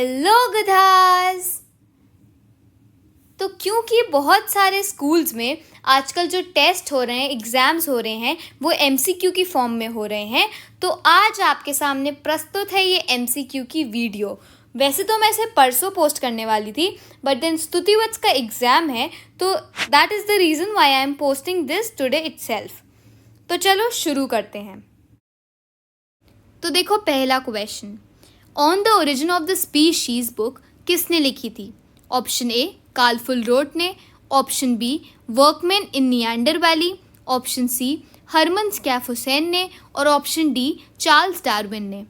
Hello गधास। तो क्योंकि बहुत सारे स्कूल्स में आजकल जो टेस्ट हो रहे हैं, एग्ज़ाम्स हो रहे हैं, वो एमसीक्यू की फॉर्म में हो रहे हैं, तो आज आपके सामने प्रस्तुत है ये एमसीक्यू की वीडियो। वैसे तो मैं इसे परसों पोस्ट करने वाली थी, बट देन स्तुतिवत्स का एग्ज़ाम है, तो that is the reason why I am posting this today itself. तो चलो शुरू करते हैं। तो देखो, पहला question, on the origin of the species book किसने लिखी थी? ऑप्शन ए कार्ल फुलरोट ने, option B workmen in Neander Valley, option C Hermann Schaaffhausen ने, और ऑप्शन डी चार्ल्स डार्विन ने।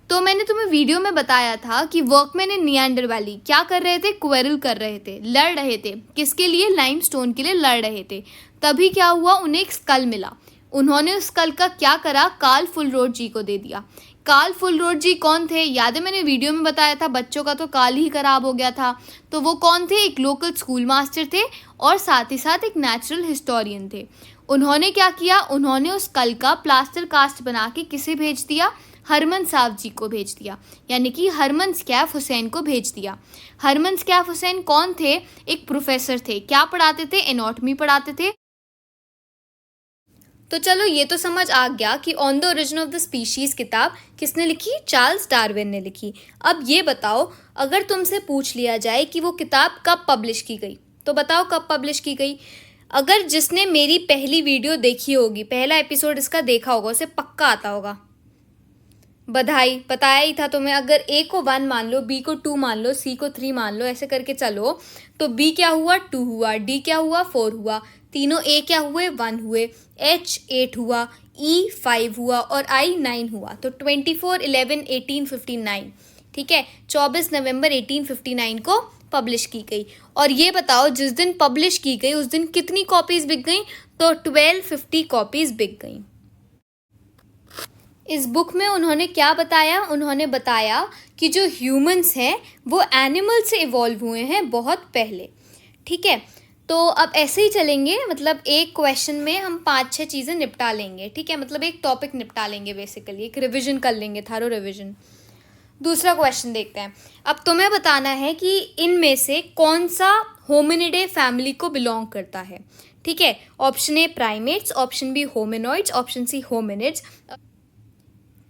तो मैंने तुम्हें वीडियो में बताया था कि वर्कमैन इन निएंडर वैली क्या कर रहे थे? क्वेरल कर रहे थे, लड़ रहे थे। किसके लिए? लाइमस्टोन के लिए लड़ रहे थे। तभी क्या हुआ? उन्हें एक स्कल मिला। उन्होंने उस स्कल का क्या करा? कार्ल फुलरोट जी को दे दिया। कार्ल फुलरोट जी कौन थे? याद है मैंने वीडियो में बताया था, बच्चों का तो काल ही खराब हो गया था। तो वो कौन थे? एक लोकल स्कूल मास्टर थे और साथ ही साथ एक नेचुरल हिस्टोरियन थे। उन्होंने क्या किया? उन्होंने उस स्कल का प्लास्टर कास्ट बना के किसे भेज दिया? हरमन साहब जी को भेज दिया, यानी कि हरमन स्कैफ हुसैन को भेज दिया। हरमन स्कैफ हुसैन कौन थे? एक प्रोफेसर थे। क्या पढ़ाते थे? एनाटॉमी पढ़ाते थे। तो चलो, ये तो समझ आ गया कि on the origin of the species किताब किसने लिखी? चार्ल्स डार्विन ने लिखी। अब ये बताओ, अगर तुमसे पूछ लिया जाए कि वो किताब कब पब्लिश की गई, तो बताओ कब पब्लिश की गई। अगर जिसने मेरी पहली वीडियो देखी होगी, पहला एपिसोड इसका देखा होगा, उसे पक्का आता होगा। बधाई, बताया ही था तुम्हें। अगर ए को 1 मान लो, बी को 2 मान लो, सी को 3 मान लो, ऐसे करके चलो, तो बी क्या हुआ? 2 हुआ, डी क्या हुआ? 4 हुआ, तीनों ए क्या हुए? 1 हुए, एच 8 हुआ, ई 5 हुआ और आई 9 हुआ। तो 24, 11, 1859, ठीक है, 24 नवंबर 1859 को पब्लिश की गई। और ये बताओ, जिस दिन पब्लिश की गई उस दिन कितनी कॉपीज़ बिक गई? तो 1250 कॉपीज़ बिक गई। इस बुक में उन्होंने क्या बताया? उन्होंने बताया कि जो ह्यूमंस हैं वो एनिमल से इवॉल्व हुए हैं बहुत पहले, ठीक है। तो अब ऐसे ही चलेंगे, मतलब एक क्वेश्चन में हम 5-6 चीज़ें निपटा लेंगे, ठीक है, मतलब एक टॉपिक निपटा लेंगे, बेसिकली एक रिविजन कर लेंगे, थारो रिविजन। दूसरा क्वेश्चन देखते हैं। अब तुम्हें बताना है कि इनमें से कौन सा होमिनिडे फैमिली को बिलोंग करता है, ठीक है। Option A primates, option B hominoids, option C hominids.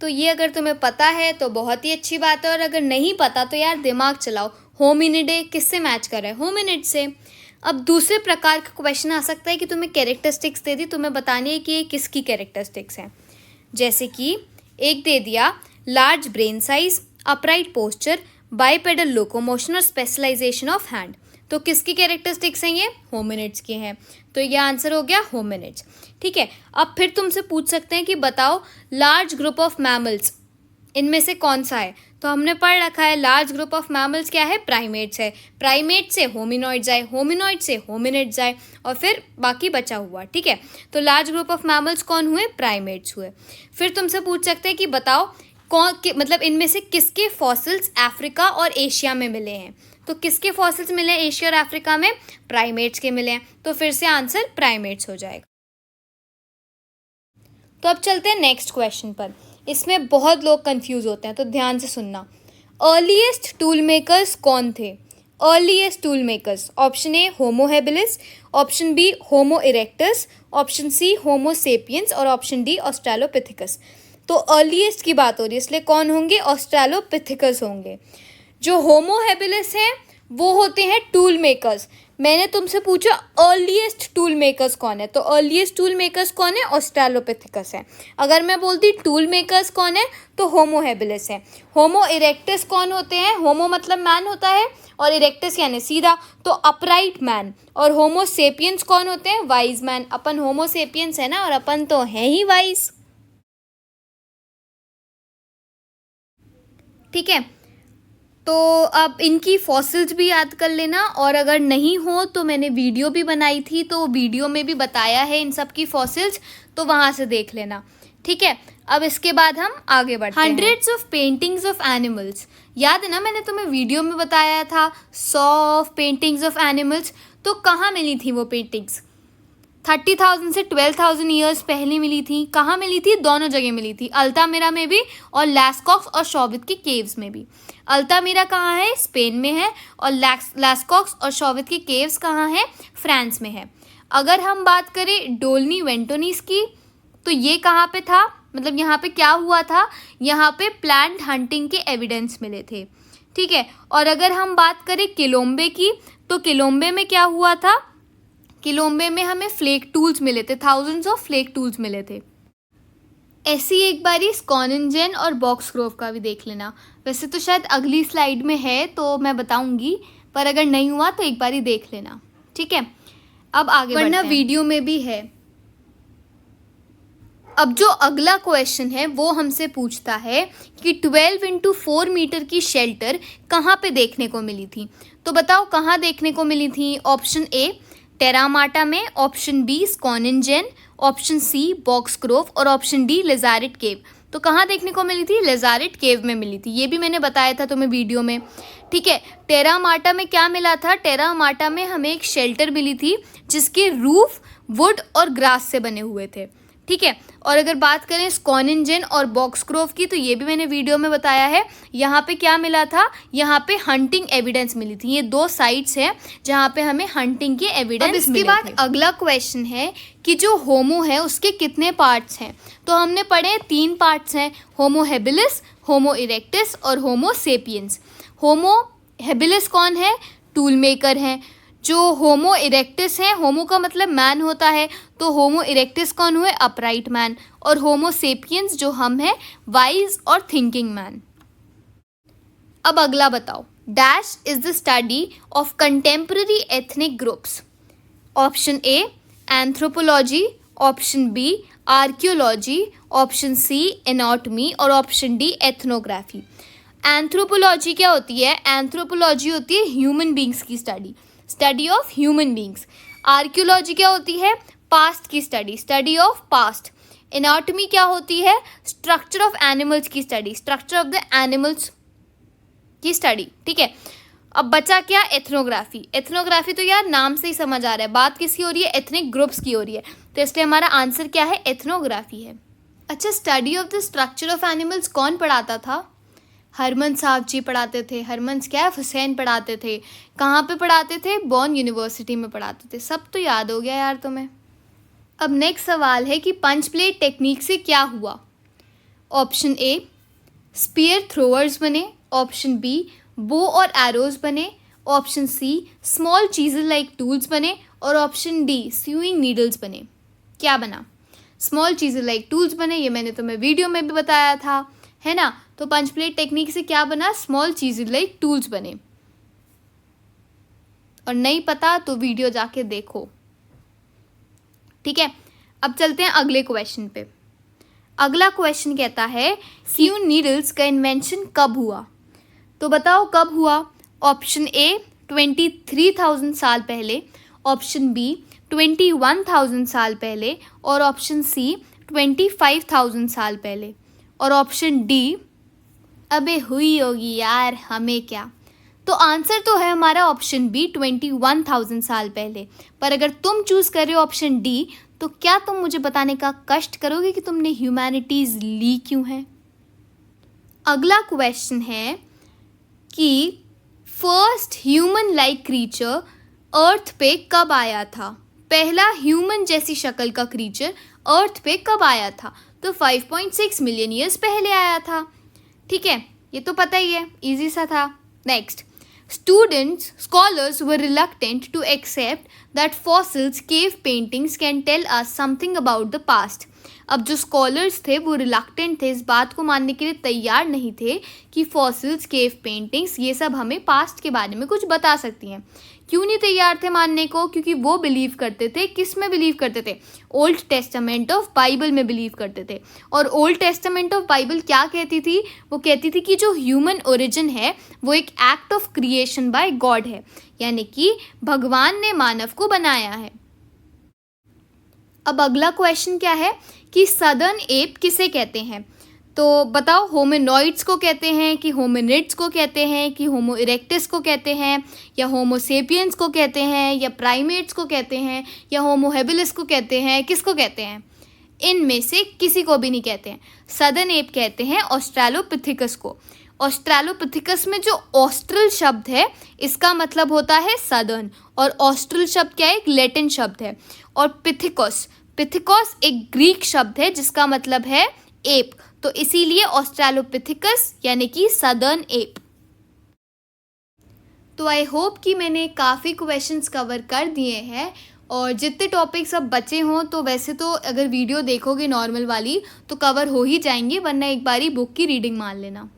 तो ये अगर तुम्हें पता है तो बहुत ही अच्छी बात है, और अगर नहीं पता तो यार दिमाग चलाओ। होमिनिडे किससे मैच कर रहा है? होमिनिड से। अब दूसरे प्रकार का क्वेश्चन आ सकता है कि तुम्हें कैरेक्टरिस्टिक्स दे दी, तुम्हें बतानी है कि ये किसकी कैरेक्टरिस्टिक्स हैं। जैसे कि एक दे दिया large brain size, upright posture, bipedal locomotion और स्पेशलाइजेशन ऑफ हैंड। तो किसकी कैरेक्टरिस्टिक्स हैं ये? होमिनिड्स की हैं। तो ये आंसर हो गया होमिनिड्स, ठीक है। अब फिर तुमसे पूछ सकते हैं कि बताओ लार्ज ग्रुप ऑफ मैमल्स इनमें से कौन सा है? तो हमने पढ़ रखा है लार्ज ग्रुप ऑफ मैमल्स क्या है? प्राइमेट्स है। प्राइमेट से होमिनॉइड्स आए, होमिनॉइड से होमिनिड्स आए, और फिर बाकी बचा हुआ, ठीक है। तो लार्ज ग्रुप ऑफ मैमल्स कौन हुए? प्राइमेट्स हुए। फिर तुमसे पूछ सकते हैं कि बताओ मतलब इनमें से किसके फॉसिल्स अफ्रीका और एशिया में मिले हैं? तो किसके फॉसिल्स मिले हैं एशिया और अफ्रीका में? प्राइमेट्स के मिले हैं। तो फिर से आंसर प्राइमेट्स हो जाएगा। तो अब चलते हैं नेक्स्ट क्वेश्चन पर। इसमें बहुत लोग कंफ्यूज होते हैं, तो ध्यान से सुनना। अर्लीस्ट टूल मेकर्स कौन थे? Earliest tool makers, option A homo habilis, option B homo erectus, option C homo sapiens और ऑप्शन डी ऑस्ट्रेलोपिथेकस। तो अर्लीस्ट की बात हो रही है, इसलिए कौन होंगे? ऑस्ट्रेलोपिथेकस होंगे। जो होमो हेबिलिस हैं वो होते हैं टूल मेकर्स। मैंने तुमसे पूछा अर्लीस्ट टूल मेकर्स कौन है, तो अर्लीस्ट टूल मेकर्स कौन है? ऑस्ट्रेलोपिथेकस है। अगर मैं बोलती टूल मेकर्स कौन है, तो होमो हेबिलिस है। होमो इरेक्टस कौन होते हैं? होमो मतलब मैन होता है, और इरेक्टस यानी सीधा, तो अपराइट मैन। और होमो सेपियंस कौन होते हैं? Wise man. अपन होमो सेपियंस है ना, और अपन तो हैं ही वाइज, ठीक है। तो अब इनकी फॉसिल्स भी याद कर लेना, और अगर नहीं हो तो मैंने वीडियो भी बनाई थी, तो वीडियो में भी बताया है इन सब की फॉसिल्स, तो वहाँ से देख लेना, ठीक है। अब इसके बाद हम आगे बढ़ते हैं। Hundreds of paintings of animals, याद है ना, मैंने तुम्हें वीडियो में बताया था 100 पेंटिंग्स ऑफ एनिमल्स। तो कहाँ मिली थी वो पेंटिंग्स? 30,000 से 12,000 ईयर्स पहले मिली थी। कहाँ मिली थी? दोनों जगह मिली थी, अल्तामिरा में भी और लैस्कॉक्स और शॉवित के केव्स में भी। अल्तामिरा कहाँ है? स्पेन में है। और लैस्कॉक्स और शॉवित के केव्स कहाँ है? फ्रांस में है। अगर हम बात करें डोल्नी वेंटोनिस की, तो ये कहाँ पे था? मतलब यहाँ पे क्या हुआ था? यहाँ पे प्लांट हंटिंग के एविडेंस मिले थे, ठीक है। और अगर हम बात करें किलोम्बे की, तो किलोम्बे में क्या हुआ था? किलोम्बे में हमें फ्लेक टूल्स मिले थे, थाउजेंड्स ऑफ फ्लेक टूल्स मिले थे। ऐसी एक बारी स्कॉनिंजन और बॉक्सग्रोव का भी देख लेना। वैसे तो शायद अगली स्लाइड में है तो मैं बताऊंगी, पर अगर नहीं हुआ तो एक बारी देख लेना, ठीक है। अब आगे बढ़ते हैं, वीडियो में भी है। अब जो अगला क्वेश्चन है वो हमसे पूछता है कि 12 इंटू 4 मीटर की शेल्टर कहाँ पे देखने को मिली थी। तो बताओ कहाँ देखने को मिली थी? ऑप्शन ए टेरामाटा में, ऑप्शन बी स्कॉनिंजन, ऑप्शन सी बॉक्सग्रोव और ऑप्शन डी लेज़ारेट केव। तो कहाँ देखने को मिली थी? लेज़ारेट केव में मिली थी। ये भी मैंने बताया था तुम्हें वीडियो में, ठीक है। टेरामाटा में क्या मिला था? टेरामाटा में हमें एक शेल्टर मिली थी जिसके रूफ वुड और ग्रास से बने हुए थे, ठीक है। और अगर बात करें स्कॉनिंजन और बॉक्सग्रोव की, तो ये भी मैंने वीडियो में बताया है। यहाँ पे क्या मिला था? यहाँ पे हंटिंग एविडेंस मिली थी। ये 2 साइट्स हैं जहाँ पे हमें हंटिंग के एविडेंस मिले थे। इसके बाद अगला क्वेश्चन है कि जो होमो है उसके कितने पार्ट्स हैं। तो हमने पढ़े 3 पार्ट्स हैं, होमो हेबिलिस, होमो इरेक्टस और होमो सेपियंस। होमो हेबिलिस कौन है? टूल मेकर हैं। जो होमो इरेक्टस है, होमो का मतलब मैन होता है, तो होमो इरेक्टस कौन हुए? Upright man. और होमो सेपियंस जो हम हैं, वाइज और थिंकिंग मैन। अब अगला बताओ, dash is the study of contemporary ethnic groups. Option A anthropology, option B archaeology, option C anatomy और ऑप्शन डी एथनोग्राफी। एंथ्रोपोलॉजी क्या होती है? एंथ्रोपोलॉजी होती है ह्यूमन बींग्स की study, study of human beings. Archaeology क्या होती है? पास्ट की study, study of past. Anatomy क्या होती है? स्ट्रक्चर ऑफ एनिमल्स की study, structure of the animals की स्टडी, ठीक है। अब बचा क्या? एथनोग्राफी। एथनोग्राफी तो यार नाम से ही समझ आ रहा है, बात किसकी हो रही है? एथनिक ग्रुप्स की हो रही है, तो इसलिए हमारा आंसर क्या है? एथनोग्राफी है। अच्छा, study of the structure of animals कौन पढ़ाता था? हरमन साहब जी पढ़ाते थे, हरमन कैफ हुसैन पढ़ाते थे। कहाँ पे पढ़ाते थे? बॉर्न यूनिवर्सिटी में पढ़ाते थे। सब तो याद हो गया यार तुम्हें। अब नेक्स्ट सवाल है कि पंच प्लेट टेक्निक से क्या हुआ। ऑप्शन ए स्पीयर थ्रोअर्स बने, ऑप्शन बी बो और एरोज बने, ऑप्शन सी स्मॉल चीज़ेस लाइक टूल्स बने और ऑप्शन डी स्यूइंग नीडल्स बने। क्या बना? स्मॉल चीज़ेस लाइक टूल्स बने, ये मैंने तुम्हें वीडियो में भी बताया था, है ना। तो पंच प्लेट टेक्निक से क्या बना? स्मॉल चीज़ें लाइक टूल्स बने। और नहीं पता तो वीडियो जाके देखो, ठीक है। अब चलते हैं अगले क्वेश्चन पे। अगला क्वेश्चन कहता है स्यूइंग नीडल्स का इन्वेंशन कब हुआ। तो बताओ कब हुआ। ऑप्शन ए 23,000 साल पहले, ऑप्शन बी 21,000 साल पहले और ऑप्शन सी 25,000 साल पहले और ऑप्शन डी अबे हुई होगी यार हमें क्या। तो आंसर तो है हमारा ऑप्शन बी 21,000 साल पहले। पर अगर तुम चूज़ कर रहे हो ऑप्शन डी, तो क्या तुम मुझे बताने का कष्ट करोगे कि तुमने ह्यूमैनिटीज़ ली क्यों है। अगला क्वेश्चन है कि फर्स्ट ह्यूमन लाइक क्रीचर अर्थ पे कब आया था। पहला ह्यूमन जैसी शक्ल का क्रीचर अर्थ पे कब आया था। तो 5.6 मिलियन ईयर्स पहले आया था, ठीक है। ये तो पता ही है, इजी सा था। Next, scholars were reluctant to accept that fossils, cave paintings can tell us something about the past. अब जो स्कॉलर्स थे वो रिलक्टेंट थे, इस बात को मानने के लिए तैयार नहीं थे कि फॉसिल्स, केव पेंटिंग्स ये सब हमें पास्ट के बारे में कुछ बता सकती हैं। क्यों नहीं तैयार थे मानने को? क्योंकि वो बिलीव करते थे, किस में बिलीव करते थे? ओल्ड टेस्टामेंट ऑफ बाइबल में बिलीव करते थे। और ओल्ड टेस्टामेंट ऑफ बाइबल क्या कहती थी? वो कहती थी कि जो ह्यूमन ओरिजिन है वो एक act of creation bye God है, यानी कि भगवान ने मानव को बनाया है। अब अगला क्वेश्चन क्या है कि सदर्न एप किसे कहते हैं। तो बताओ होमिनॉइड्स को कहते हैं कि होमिनिड्स को कहते हैं कि होमो इरेक्टस को कहते हैं या होमो सेपियंस को कहते हैं या प्राइमेट्स को कहते हैं या होमो हेबिलिस को कहते हैं, किसको कहते हैं? इनमें से किसी को भी नहीं कहते हैं। सदर्न एप कहते हैं ऑस्ट्रेलोपिथिकस को। ऑस्ट्रेलोपिथिकस में जो ऑस्ट्रल शब्द है इसका मतलब होता है सदर्न, और ऑस्ट्रल शब्द क्या है? एक लैटिन शब्द है। और पिथिकस, पिथिकस एक ग्रीक शब्द है जिसका मतलब है एप, तो इसीलिए ऑस्ट्रेलोपिथिकस यानी कि सदर्न एप। तो आई होप कि मैंने काफ़ी क्वेश्चंस कवर कर दिए हैं, और जितने टॉपिक्स अब बचे हों तो वैसे तो अगर वीडियो देखोगे नॉर्मल वाली तो कवर हो ही जाएंगे, वरना एक बारी बुक की रीडिंग मान लेना।